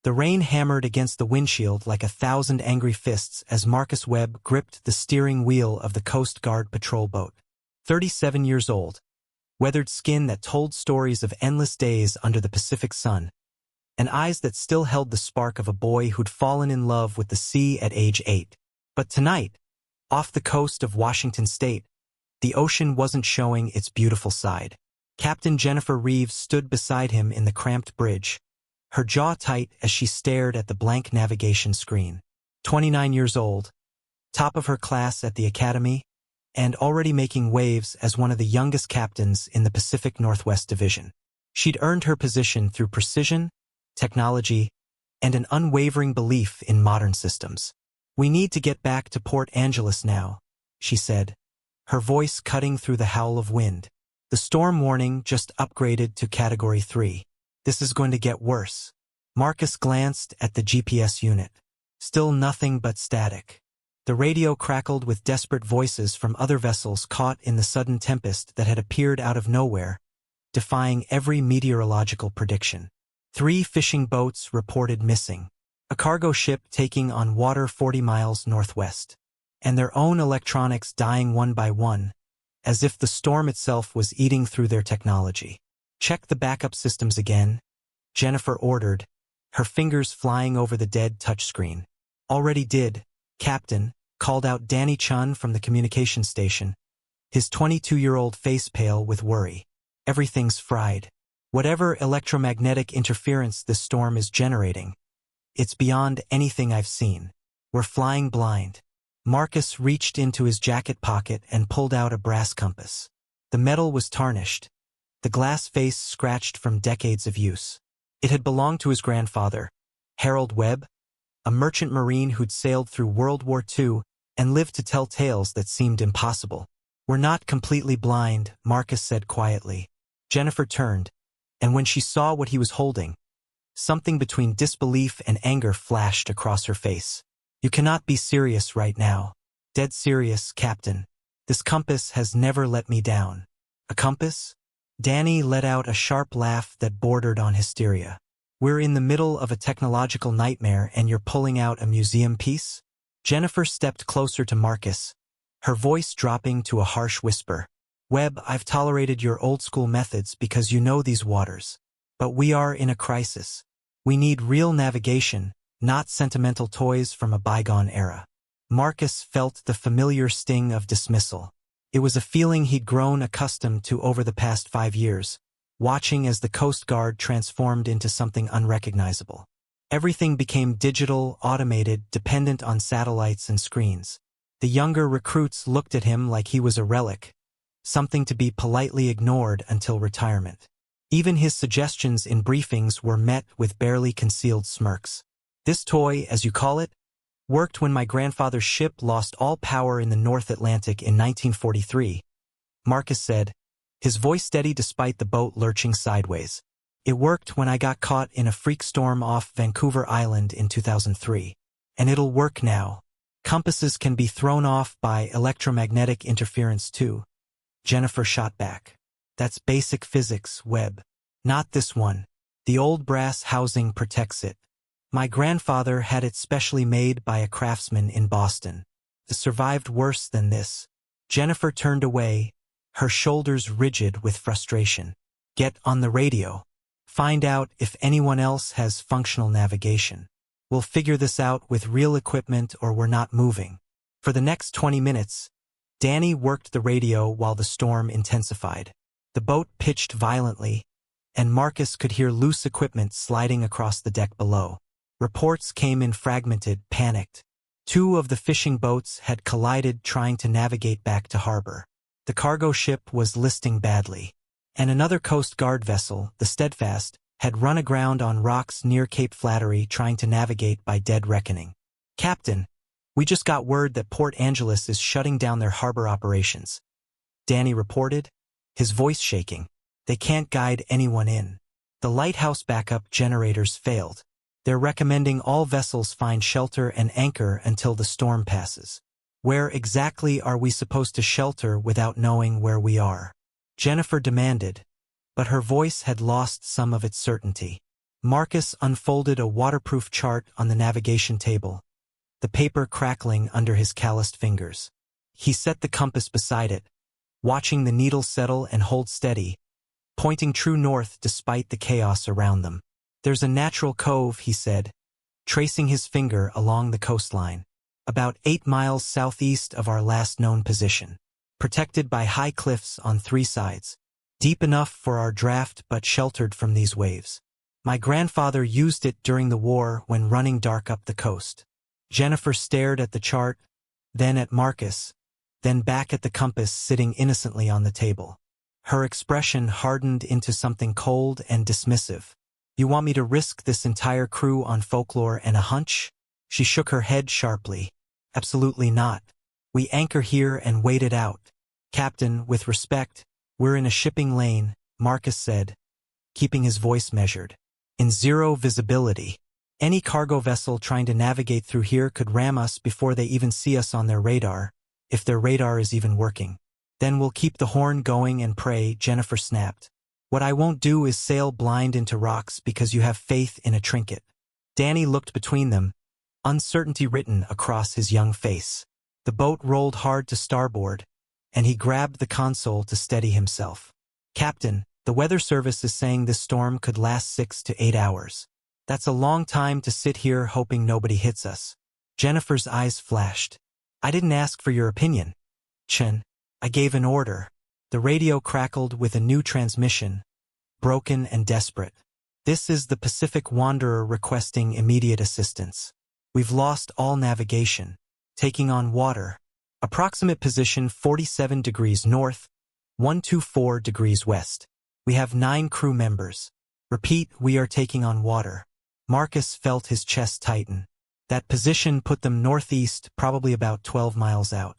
The rain hammered against the windshield like 1,000 angry fists as Marcus Webb gripped the steering wheel of the Coast Guard patrol boat. 37 years old, weathered skin that told stories of endless days under the Pacific sun, and eyes that still held the spark of a boy who'd fallen in love with the sea at age 8. But tonight, off the coast of Washington State, the ocean wasn't showing its beautiful side. Captain Jennifer Reeves stood beside him in the cramped bridge, her jaw tight as she stared at the blank navigation screen. 29 years old, top of her class at the academy, and already making waves as one of the youngest captains in the Pacific Northwest Division. She'd earned her position through precision, technology, and an unwavering belief in modern systems. "We need to get back to Port Angeles now," she said, her voice cutting through the howl of wind. "The storm warning just upgraded to Category 3. This is going to get worse." Marcus glanced at the GPS unit. Still nothing but static. The radio crackled with desperate voices from other vessels caught in the sudden tempest that had appeared out of nowhere, defying every meteorological prediction. 3 fishing boats reported missing, a cargo ship taking on water 40 miles northwest, and their own electronics dying one by one, as if the storm itself was eating through their technology. "Check the backup systems again," Jennifer ordered, her fingers flying over the dead touchscreen. "Already did, Captain," called out Danny Chun from the communication station, his 22-year-old face pale with worry. "Everything's fried. Whatever electromagnetic interference this storm is generating, it's beyond anything I've seen. We're flying blind." Marcus reached into his jacket pocket and pulled out a brass compass. The metal was tarnished, the glass face scratched from decades of use. It had belonged to his grandfather, Harold Webb, a merchant marine who'd sailed through World War II and lived to tell tales that seemed impossible. "We're not completely blind," Marcus said quietly. Jennifer turned, and when she saw what he was holding, something between disbelief and anger flashed across her face. "You cannot be serious right now." "Dead serious, Captain. This compass has never let me down." "A compass?" Danny let out a sharp laugh that bordered on hysteria. "We're in the middle of a technological nightmare and you're pulling out a museum piece?" Jennifer stepped closer to Marcus, her voice dropping to a harsh whisper. "Webb, I've tolerated your old-school methods because you know these waters. But we are in a crisis. We need real navigation, not sentimental toys from a bygone era." Marcus felt the familiar sting of dismissal. It was a feeling he'd grown accustomed to over the past 5 years, watching as the Coast Guard transformed into something unrecognizable. Everything became digital, automated, dependent on satellites and screens. The younger recruits looked at him like he was a relic, something to be politely ignored until retirement. Even his suggestions in briefings were met with barely concealed smirks. "This toy, as you call it, worked when my grandfather's ship lost all power in the North Atlantic in 1943, Marcus said, his voice steady despite the boat lurching sideways. "It worked when I got caught in a freak storm off Vancouver Island in 2003. And it'll work now. Compasses can be thrown off by electromagnetic interference too." Jennifer shot back. "That's basic physics, Webb. Not this one. The old brass housing protects it. My grandfather had it specially made by a craftsman in Boston. It survived worse than this." Jennifer turned away, her shoulders rigid with frustration. "Get on the radio. Find out if anyone else has functional navigation. We'll figure this out with real equipment or we're not moving." For the next 20 minutes, Danny worked the radio while the storm intensified. The boat pitched violently, and Marcus could hear loose equipment sliding across the deck below. Reports came in fragmented, panicked. 2 of the fishing boats had collided trying to navigate back to harbor. The cargo ship was listing badly, and another Coast Guard vessel, the Steadfast, had run aground on rocks near Cape Flattery trying to navigate by dead reckoning. "Captain, we just got word that Port Angeles is shutting down their harbor operations," Danny reported, his voice shaking. "They can't guide anyone in. The lighthouse backup generators failed. They're recommending all vessels find shelter and anchor until the storm passes." "Where exactly are we supposed to shelter without knowing where we are?" Jennifer demanded, but her voice had lost some of its certainty. Marcus unfolded a waterproof chart on the navigation table, the paper crackling under his calloused fingers. He set the compass beside it, watching the needle settle and hold steady, pointing true north despite the chaos around them. "There's a natural cove," he said, tracing his finger along the coastline, "about 8 miles southeast of our last known position, protected by high cliffs on 3 sides, deep enough for our draft but sheltered from these waves. My grandfather used it during the war when running dark up the coast." Jennifer stared at the chart, then at Marcus, then back at the compass sitting innocently on the table. Her expression hardened into something cold and dismissive. "You want me to risk this entire crew on folklore and a hunch?" She shook her head sharply. "Absolutely not. We anchor here and wait it out." "Captain, with respect, we're in a shipping lane," Marcus said, keeping his voice measured. "In zero visibility. Any cargo vessel trying to navigate through here could ram us before they even see us on their radar, if their radar is even working." "Then we'll keep the horn going and pray," Jennifer snapped. "What I won't do is sail blind into rocks because you have faith in a trinket." Danny looked between them, uncertainty written across his young face. The boat rolled hard to starboard, and he grabbed the console to steady himself. "Captain, the weather service is saying this storm could last 6 to 8 hours. That's a long time to sit here hoping nobody hits us." Jennifer's eyes flashed. "I didn't ask for your opinion, Chen. I gave an order." The radio crackled with a new transmission, broken and desperate. "This is the Pacific Wanderer requesting immediate assistance. We've lost all navigation. Taking on water. Approximate position 47 degrees north, 124 degrees west. We have 9 crew members. Repeat, we are taking on water." Marcus felt his chest tighten. That position put them northeast, probably about 12 miles out.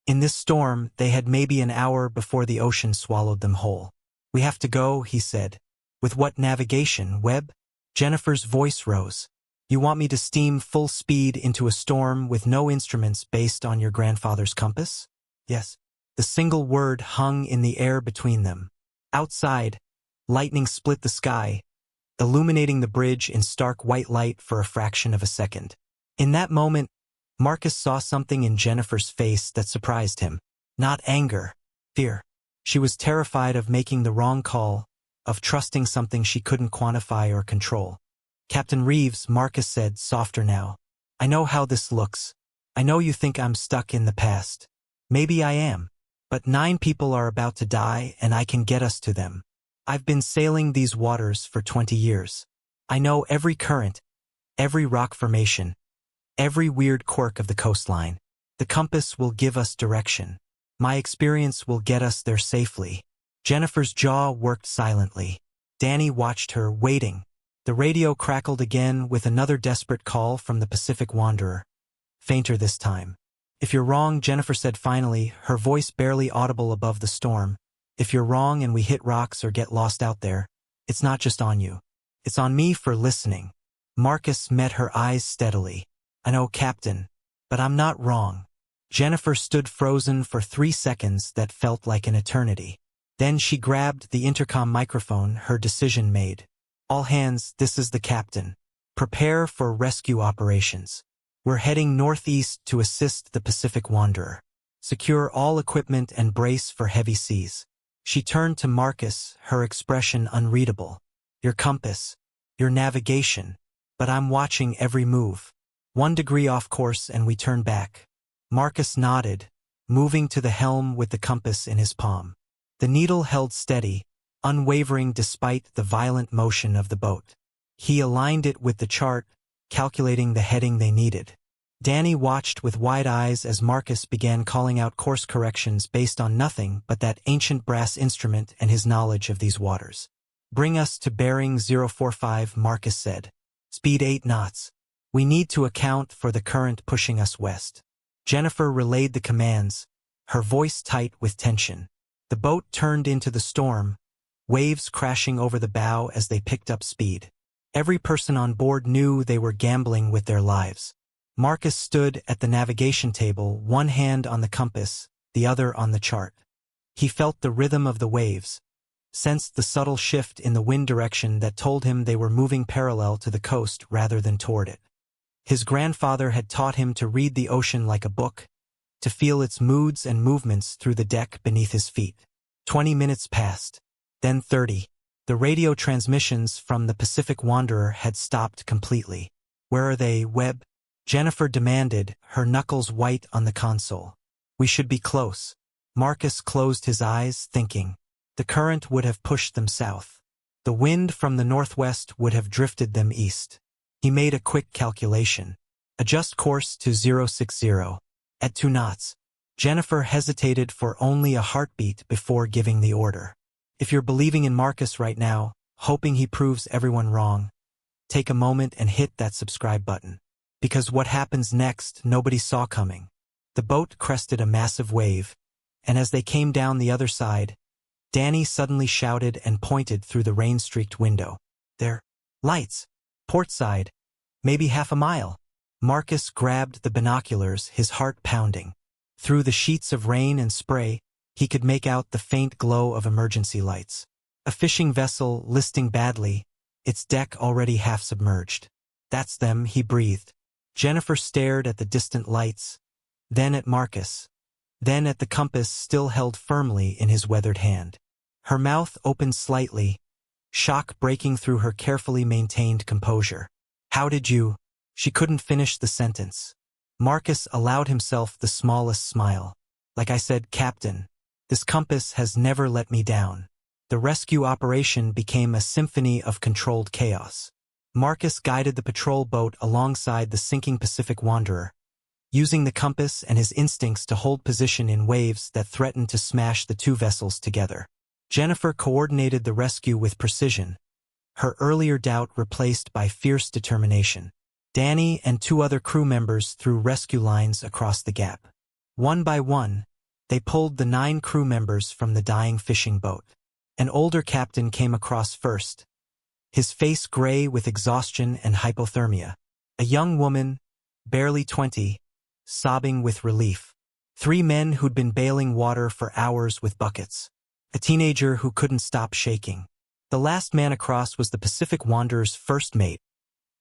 In this storm, they had maybe an hour before the ocean swallowed them whole. "We have to go," he said. "With what navigation, Webb?" Jennifer's voice rose. "You want me to steam full speed into a storm with no instruments based on your grandfather's compass?" "Yes." The single word hung in the air between them. Outside, lightning split the sky, illuminating the bridge in stark white light for a fraction of a second. In that moment, Marcus saw something in Jennifer's face that surprised him. Not anger, fear. She was terrified of making the wrong call, of trusting something she couldn't quantify or control. "Captain Reeves," Marcus said, softer now. "I know how this looks. I know you think I'm stuck in the past. Maybe I am. But 9 people are about to die, and I can get us to them. I've been sailing these waters for 20 years. I know every current, every rock formation, every weird quirk of the coastline. The compass will give us direction. My experience will get us there safely." Jennifer's jaw worked silently. Danny watched her, waiting. The radio crackled again with another desperate call from the Pacific Wanderer. Fainter this time. "If you're wrong," Jennifer said finally, her voice barely audible above the storm. "If you're wrong and we hit rocks or get lost out there, it's not just on you. It's on me for listening." Marcus met her eyes steadily. "I know, Captain, but I'm not wrong." Jennifer stood frozen for 3 seconds that felt like an eternity. Then she grabbed the intercom microphone, her decision made. "All hands, this is the captain. Prepare for rescue operations. We're heading northeast to assist the Pacific Wanderer. Secure all equipment and brace for heavy seas." She turned to Marcus, her expression unreadable. "Your compass, your navigation, but I'm watching every move. 1 degree off course and we turn back." Marcus nodded, moving to the helm with the compass in his palm. The needle held steady, unwavering despite the violent motion of the boat. He aligned it with the chart, calculating the heading they needed. Danny watched with wide eyes as Marcus began calling out course corrections based on nothing but that ancient brass instrument and his knowledge of these waters. "Bring us to bearing 045, Marcus said. "Speed 8 knots. We need to account for the current pushing us west." Jennifer relayed the commands, her voice tight with tension. The boat turned into the storm, waves crashing over the bow as they picked up speed. Every person on board knew they were gambling with their lives. Marcus stood at the navigation table, one hand on the compass, the other on the chart. He felt the rhythm of the waves, sensed the subtle shift in the wind direction that told him they were moving parallel to the coast rather than toward it. His grandfather had taught him to read the ocean like a book, to feel its moods and movements through the deck beneath his feet. 20 minutes passed, then 30. The radio transmissions from the Pacific Wanderer had stopped completely. "Where are they, Webb?" Jennifer demanded, her knuckles white on the console. "We should be close." Marcus closed his eyes, thinking. The current would have pushed them south. The wind from the northwest would have drifted them east. He made a quick calculation. Adjust course to 060. At 2 knots. Jennifer hesitated for only a heartbeat before giving the order. If you're believing in Marcus right now, hoping he proves everyone wrong, take a moment and hit that subscribe button. Because what happens next, nobody saw coming. The boat crested a massive wave, and as they came down the other side, Danny suddenly shouted and pointed through the rain-streaked window. "There! Lights! Port side! Maybe half a mile!" Marcus grabbed the binoculars, his heart pounding. Through the sheets of rain and spray, he could make out the faint glow of emergency lights. A fishing vessel listing badly, its deck already half submerged. "That's them," he breathed. Jennifer stared at the distant lights, then at Marcus, then at the compass still held firmly in his weathered hand. Her mouth opened slightly, shock breaking through her carefully maintained composure. "How did you—" She couldn't finish the sentence. Marcus allowed himself the smallest smile. "Like I said, Captain, this compass has never let me down." The rescue operation became a symphony of controlled chaos. Marcus guided the patrol boat alongside the sinking Pacific Wanderer, using the compass and his instincts to hold position in waves that threatened to smash the two vessels together. Jennifer coordinated the rescue with precision, her earlier doubt replaced by fierce determination. Danny and 2 other crew members threw rescue lines across the gap. One by one, they pulled the 9 crew members from the dying fishing boat. An older captain came across first, his face gray with exhaustion and hypothermia. A young woman, barely 20, sobbing with relief. 3 men who'd been bailing water for hours with buckets. A teenager who couldn't stop shaking. The last man across was the Pacific Wanderer's first mate,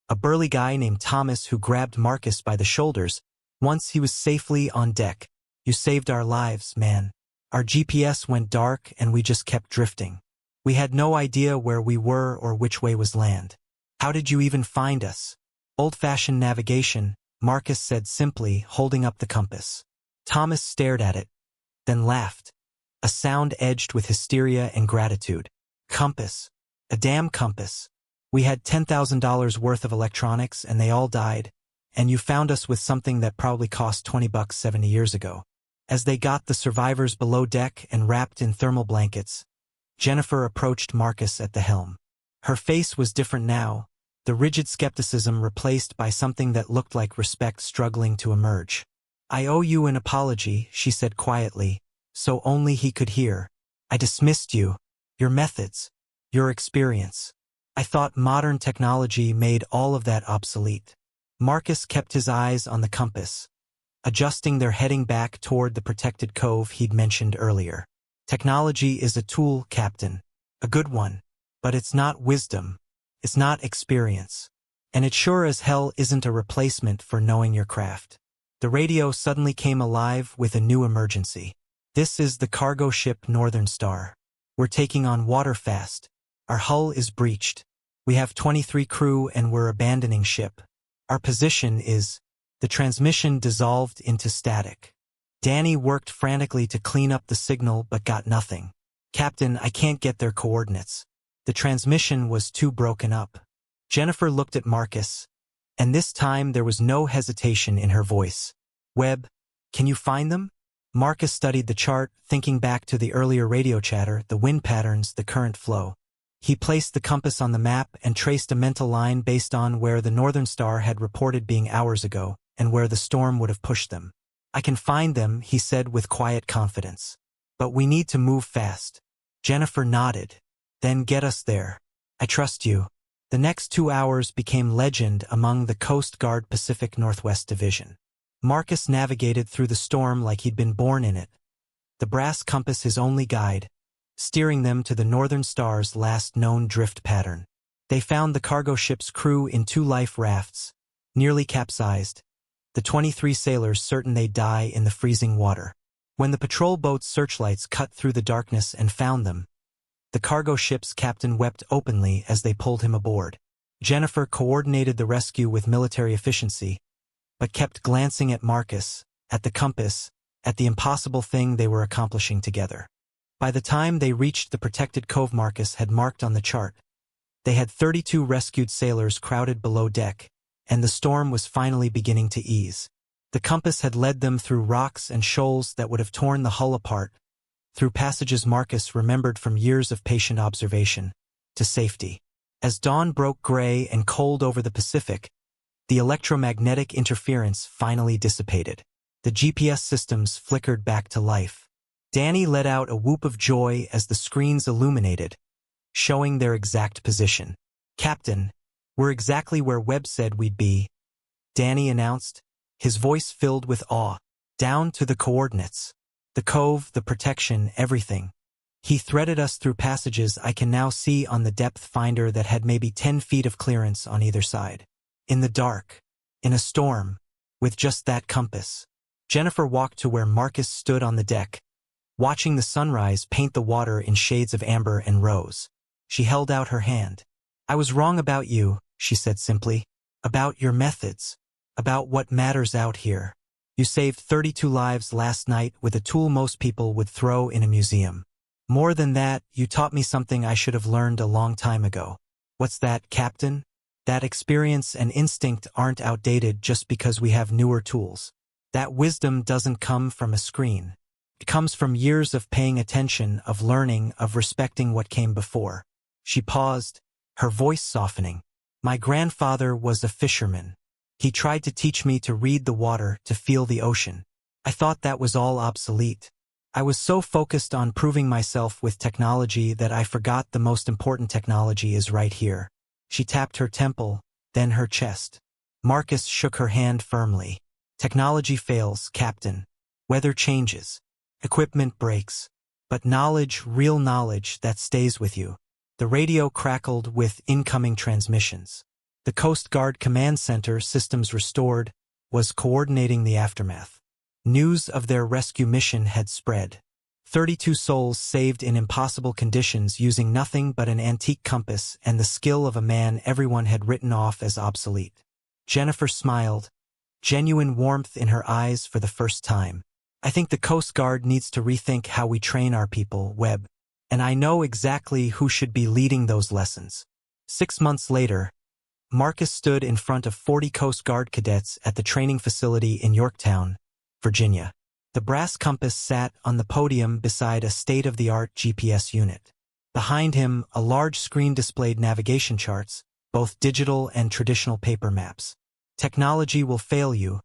a burly guy named Thomas who grabbed Marcus by the shoulders once he was safely on deck. "You saved our lives, man. Our GPS went dark and we just kept drifting. We had no idea where we were or which way was land. How did you even find us?" "Old-fashioned navigation," Marcus said simply, holding up the compass. Thomas stared at it, then laughed, a sound edged with hysteria and gratitude. "Compass. A damn compass. We had $10,000 worth of electronics and they all died, and you found us with something that probably cost $20 70 years ago." As they got the survivors below deck and wrapped in thermal blankets, Jennifer approached Marcus at the helm. Her face was different now, the rigid skepticism replaced by something that looked like respect struggling to emerge. "I owe you an apology," she said quietly, so only he could hear. "I dismissed you, your methods, your experience. I thought modern technology made all of that obsolete." Marcus kept his eyes on the compass, adjusting their heading back toward the protected cove he'd mentioned earlier. "Technology is a tool, Captain. A good one. But it's not wisdom. It's not experience. And it sure as hell isn't a replacement for knowing your craft." The radio suddenly came alive with a new emergency. "This is the cargo ship Northern Star. We're taking on water fast. Our hull is breached. We have 23 crew and we're abandoning ship. Our position is—" The transmission dissolved into static. Danny worked frantically to clean up the signal but got nothing. "Captain, I can't get their coordinates. The transmission was too broken up." Jennifer looked at Marcus, and this time there was no hesitation in her voice. "Webb, can you find them?" Marcus studied the chart, thinking back to the earlier radio chatter, the wind patterns, the current flow. He placed the compass on the map and traced a mental line based on where the Northern Star had reported being hours ago and where the storm would have pushed them. "I can find them," he said with quiet confidence. "But we need to move fast." Jennifer nodded. "Then get us there. I trust you." The next 2 hours became legend among the Coast Guard Pacific Northwest Division. Marcus navigated through the storm like he'd been born in it, the brass compass his only guide, steering them to the Northern Star's last known drift pattern. They found the cargo ship's crew in 2 life rafts, nearly capsized, the 23 sailors certain they'd die in the freezing water. When the patrol boat's searchlights cut through the darkness and found them, the cargo ship's captain wept openly as they pulled him aboard. Jennifer coordinated the rescue with military efficiency, but kept glancing at Marcus, at the compass, at the impossible thing they were accomplishing together. By the time they reached the protected cove Marcus had marked on the chart, they had 32 rescued sailors crowded below deck, and the storm was finally beginning to ease. The compass had led them through rocks and shoals that would have torn the hull apart, through passages Marcus remembered from years of patient observation, to safety. As dawn broke gray and cold over the Pacific, the electromagnetic interference finally dissipated. The GPS systems flickered back to life. Danny let out a whoop of joy as the screens illuminated, showing their exact position. "Captain, we're exactly where Webb said we'd be," Danny announced, his voice filled with awe. "Down to the coordinates. The cove, the protection, everything. He threaded us through passages I can now see on the depth finder that had maybe 10 feet of clearance on either side. In the dark, in a storm, with just that compass." Jennifer walked to where Marcus stood on the deck, watching the sunrise paint the water in shades of amber and rose. She held out her hand. "I was wrong about you," she said simply. "About your methods. About what matters out here. You saved 32 lives last night with a tool most people would throw in a museum. More than that, you taught me something I should have learned a long time ago." "What's that, Captain?" "That experience and instinct aren't outdated just because we have newer tools. That wisdom doesn't come from a screen. It comes from years of paying attention, of learning, of respecting what came before." She paused, her voice softening. "My grandfather was a fisherman. He tried to teach me to read the water, to feel the ocean. I thought that was all obsolete. I was so focused on proving myself with technology that I forgot the most important technology is right here." She tapped her temple, then her chest. Marcus shook her hand firmly. "Technology fails, Captain. Weather changes. Equipment breaks. But knowledge, real knowledge, that stays with you." The radio crackled with incoming transmissions. The Coast Guard Command Center, systems restored, was coordinating the aftermath. News of their rescue mission had spread. 32 souls saved in impossible conditions using nothing but an antique compass and the skill of a man everyone had written off as obsolete. Jennifer smiled, genuine warmth in her eyes for the first time. "I think the Coast Guard needs to rethink how we train our people, Webb. And I know exactly who should be leading those lessons." 6 months later, Marcus stood in front of 40 Coast Guard cadets at the training facility in Yorktown, Virginia. The brass compass sat on the podium beside a state-of-the-art GPS unit. Behind him, a large screen displayed navigation charts, both digital and traditional paper maps. "Technology will fail you,"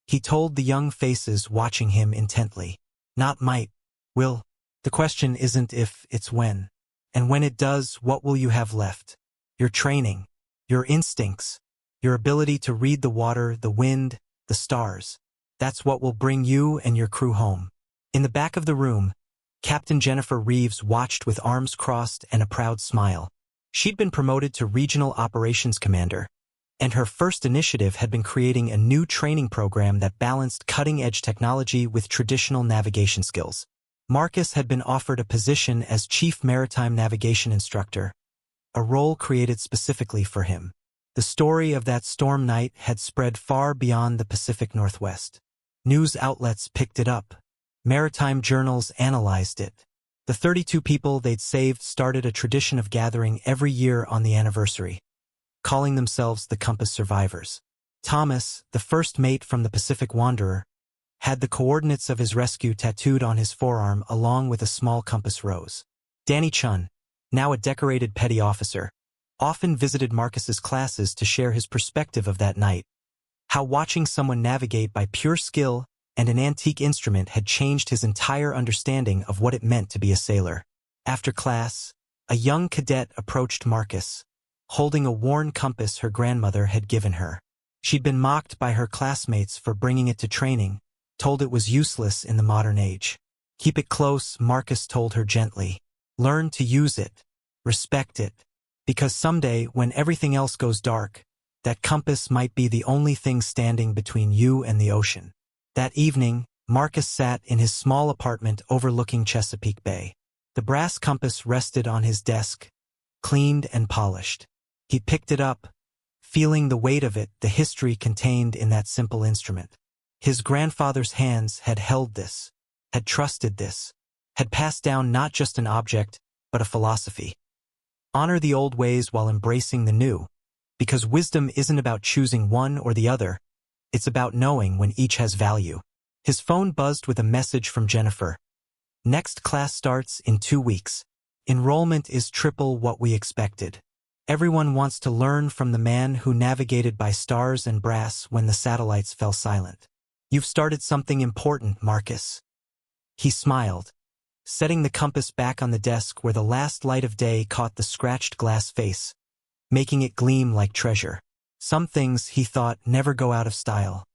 he told the young faces watching him intently. "Not might. Will. The question isn't if, it's when. And when it does, what will you have left? Your training, your instincts, your ability to read the water, the wind, the stars. That's what will bring you and your crew home." In the back of the room, Captain Jennifer Reeves watched with arms crossed and a proud smile. She'd been promoted to Regional Operations Commander, and her first initiative had been creating a new training program that balanced cutting-edge technology with traditional navigation skills. Marcus had been offered a position as Chief Maritime Navigation Instructor, a role created specifically for him. The story of that storm night had spread far beyond the Pacific Northwest. News outlets picked it up. Maritime journals analyzed it. The 32 people they'd saved started a tradition of gathering every year on the anniversary, calling themselves the Compass Survivors. Thomas, the first mate from the Pacific Wanderer, had the coordinates of his rescue tattooed on his forearm along with a small compass rose. Danny Chun, now a decorated petty officer, often visited Marcus's classes to share his perspective of that night, how watching someone navigate by pure skill and an antique instrument had changed his entire understanding of what it meant to be a sailor. After class, a young cadet approached Marcus, holding a worn compass her grandmother had given her. She'd been mocked by her classmates for bringing it to training, told it was useless in the modern age. "Keep it close," Marcus told her gently. Learn to use it. Respect it. Because someday, when everything else goes dark, that compass might be the only thing standing between you and the ocean. That evening, Marcus sat in his small apartment overlooking Chesapeake Bay. The brass compass rested on his desk, cleaned and polished. He picked it up, feeling the weight of it, the history contained in that simple instrument. His grandfather's hands had held this, had trusted this, had passed down not just an object, but a philosophy. Honor the old ways while embracing the new, because wisdom isn't about choosing one or the other, it's about knowing when each has value. His phone buzzed with a message from Jennifer. Next class starts in 2 weeks. Enrollment is triple what we expected. Everyone wants to learn from the man who navigated by stars and brass when the satellites fell silent. You've started something important, Marcus. He smiled, setting the compass back on the desk where the last light of day caught the scratched glass face, making it gleam like treasure. Some things, he thought, never go out of style.